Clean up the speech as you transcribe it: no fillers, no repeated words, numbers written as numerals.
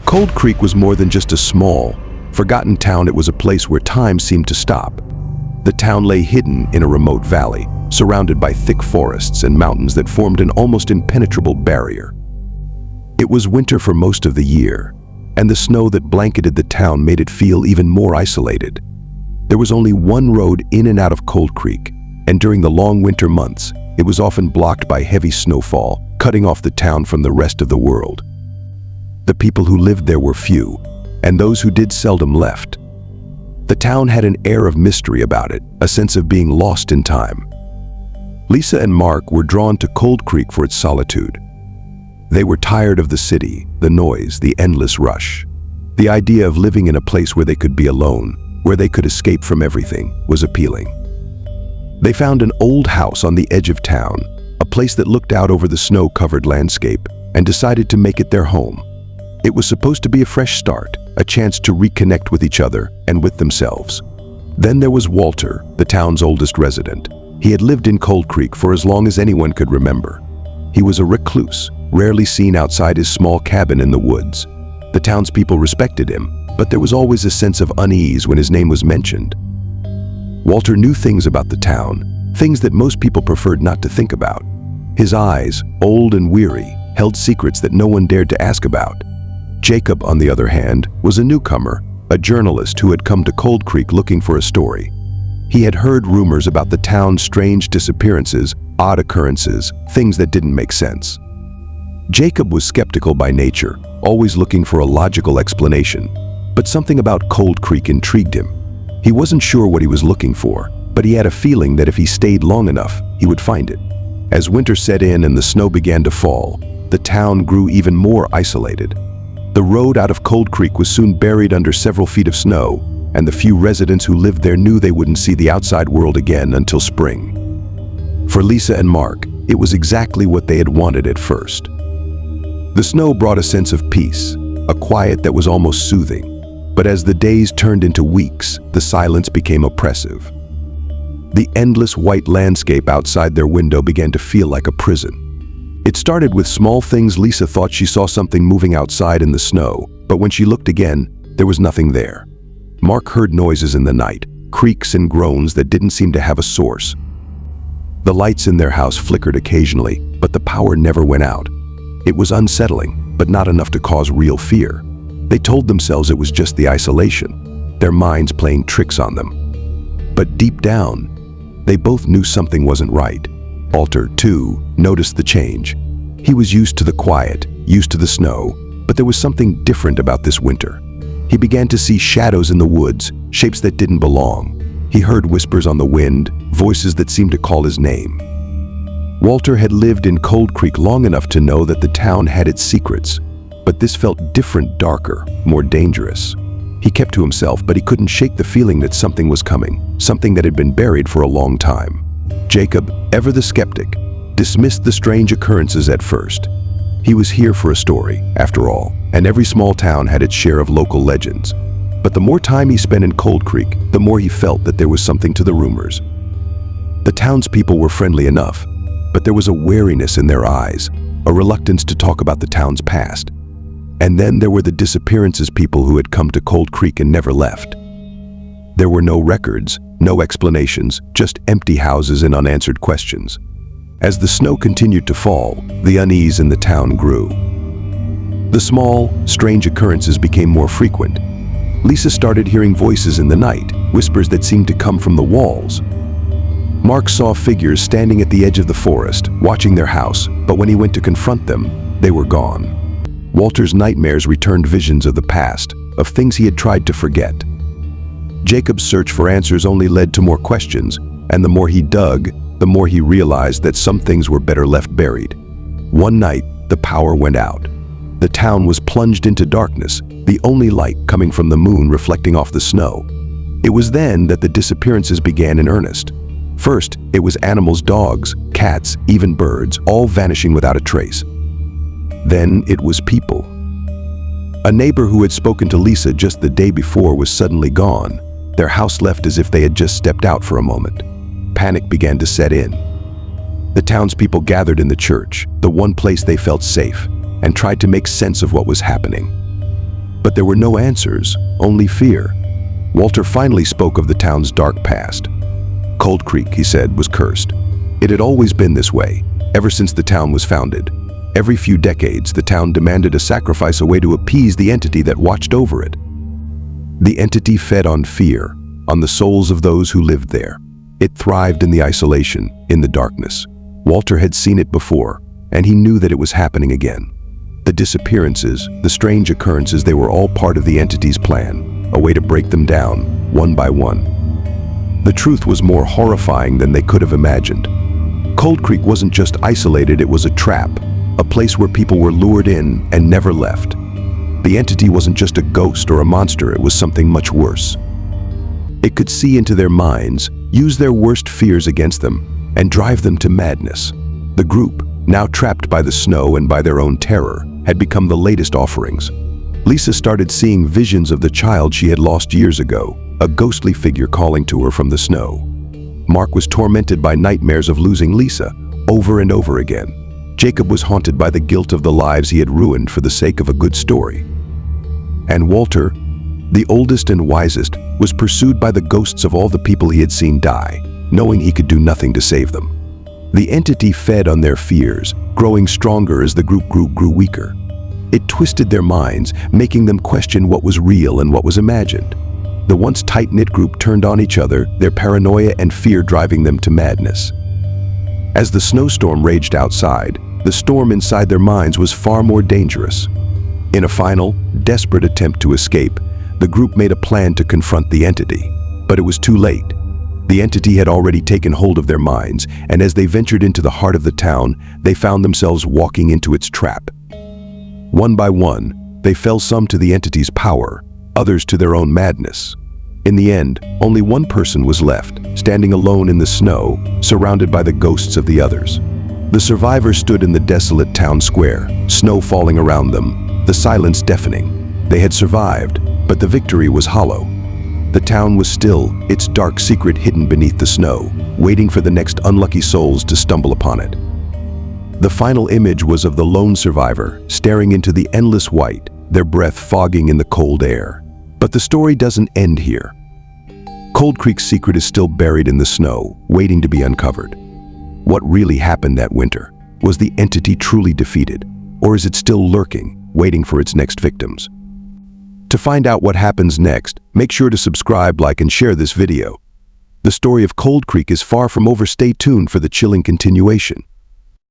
Cold Creek was more than just a small, forgotten town. It was a place where time seemed to stop. The town lay hidden in a remote valley, surrounded by thick forests and mountains that formed an almost impenetrable barrier. It was winter for most of the year, and the snow that blanketed the town made it feel even more isolated. There was only one road in and out of Cold Creek, and during the long winter months, it was often blocked by heavy snowfall, cutting off the town from the rest of the world. The people who lived there were few, and those who did seldom left. The town had an air of mystery about it, a sense of being lost in time. Lisa and Mark were drawn to Cold Creek for its solitude. They were tired of the city, the noise, the endless rush. The idea of living in a place where they could be alone, where they could escape from everything, was appealing. They found an old house on the edge of town, a place that looked out over the snow-covered landscape, and decided to make it their home. It was supposed to be a fresh start, a chance to reconnect with each other and with themselves. Then there was Walter, the town's oldest resident. He had lived in Cold Creek for as long as anyone could remember. He was a recluse, rarely seen outside his small cabin in the woods. The townspeople respected him, but there was always a sense of unease when his name was mentioned. Walter knew things about the town, things that most people preferred not to think about. His eyes, old and weary, held secrets that no one dared to ask about. Jacob, on the other hand, was a newcomer, a journalist who had come to Cold Creek looking for a story. He had heard rumors about the town's strange disappearances, odd occurrences, things that didn't make sense. Jacob was skeptical by nature, always looking for a logical explanation, but something about Cold Creek intrigued him. He wasn't sure what he was looking for, but he had a feeling that if he stayed long enough, he would find it. As winter set in and the snow began to fall, the town grew even more isolated. The road out of Cold Creek was soon buried under several feet of snow, and the few residents who lived there knew they wouldn't see the outside world again until spring. For Lisa and Mark, it was exactly what they had wanted at first. The snow brought a sense of peace, a quiet that was almost soothing. But as the days turned into weeks, the silence became oppressive. The endless white landscape outside their window began to feel like a prison. It started with small things. Lisa thought she saw something moving outside in the snow, but when she looked again, there was nothing there. Mark heard noises in the night, creaks and groans that didn't seem to have a source. The lights in their house flickered occasionally, but the power never went out. It was unsettling, but not enough to cause real fear. They told themselves it was just the isolation, their minds playing tricks on them. But deep down, they both knew something wasn't right. Walter, too, noticed the change. He was used to the quiet, used to the snow, but there was something different about this winter. He began to see shadows in the woods, shapes that didn't belong. He heard whispers on the wind, voices that seemed to call his name. Walter had lived in Cold Creek long enough to know that the town had its secrets, but this felt different, darker, more dangerous. He kept to himself, but he couldn't shake the feeling that something was coming, something that had been buried for a long time. Jacob, ever the skeptic, dismissed the strange occurrences at first. He was here for a story, after all, and every small town had its share of local legends. But the more time he spent in Cold Creek, the more he felt that there was something to the rumors. The townspeople were friendly enough, but there was a wariness in their eyes, a reluctance to talk about the town's past. And then there were the disappearances, people who had come to Cold Creek and never left. There were no records, no explanations, just empty houses and unanswered questions. As the snow continued to fall, the unease in the town grew. The small, strange occurrences became more frequent. Lisa started hearing voices in the night, whispers that seemed to come from the walls. Mark saw figures standing at the edge of the forest, watching their house, but when he went to confront them, they were gone. Walter's nightmares returned, visions of the past, of things he had tried to forget. Jacob's search for answers only led to more questions, and the more he dug, the more he realized that some things were better left buried. One night, the power went out. The town was plunged into darkness, the only light coming from the moon reflecting off the snow. It was then that the disappearances began in earnest. First, it was animals, dogs, cats, even birds, all vanishing without a trace. Then it was people. A neighbor who had spoken to Lisa just the day before was suddenly gone, their house left as if they had just stepped out for a moment. Panic began to set in. The townspeople gathered in the church, the one place they felt safe, and tried to make sense of what was happening. But there were no answers, only fear. Walter finally spoke of the town's dark past. Cold Creek, he said, was cursed. It had always been this way, ever since the town was founded. Every few decades, the town demanded a sacrifice, a way to appease the entity that watched over it. The entity fed on fear, on the souls of those who lived there. It thrived in the isolation, in the darkness. Walter had seen it before, and he knew that it was happening again. The disappearances, the strange occurrences, they were all part of the entity's plan, a way to break them down, one by one. The truth was more horrifying than they could have imagined. Cold Creek wasn't just isolated, it was a trap, a place where people were lured in and never left. The entity wasn't just a ghost or a monster, it was something much worse. It could see into their minds, use their worst fears against them, and drive them to madness. The group, now trapped by the snow and by their own terror, had become the latest offerings. Lisa started seeing visions of the child she had lost years ago, a ghostly figure calling to her from the snow. Mark was tormented by nightmares of losing Lisa, over and over again. Jacob was haunted by the guilt of the lives he had ruined for the sake of a good story. And Walter, the oldest and wisest, was pursued by the ghosts of all the people he had seen die, knowing he could do nothing to save them. The entity fed on their fears, growing stronger as the group grew weaker. It twisted their minds, making them question what was real and what was imagined. The once tight-knit group turned on each other, their paranoia and fear driving them to madness. As the snowstorm raged outside, the storm inside their minds was far more dangerous. In a final, desperate attempt to escape, the group made a plan to confront the entity. But it was too late. The entity had already taken hold of their minds, and as they ventured into the heart of the town, they found themselves walking into its trap. One by one, they fell, some to the entity's power, others to their own madness. In the end, only one person was left, standing alone in the snow, surrounded by the ghosts of the others. The survivors stood in the desolate town square, snow falling around them, the silence deafening. They had survived, but the victory was hollow. The town was still, its dark secret hidden beneath the snow, waiting for the next unlucky souls to stumble upon it. The final image was of the lone survivor, staring into the endless white, their breath fogging in the cold air. But the story doesn't end here. Cold Creek's secret is still buried in the snow, waiting to be uncovered. What really happened that winter? Was the entity truly defeated? Or is it still lurking, waiting for its next victims? To find out what happens next, make sure to subscribe, like, and share this video. The story of Cold Creek is far from over. Stay tuned for the chilling continuation.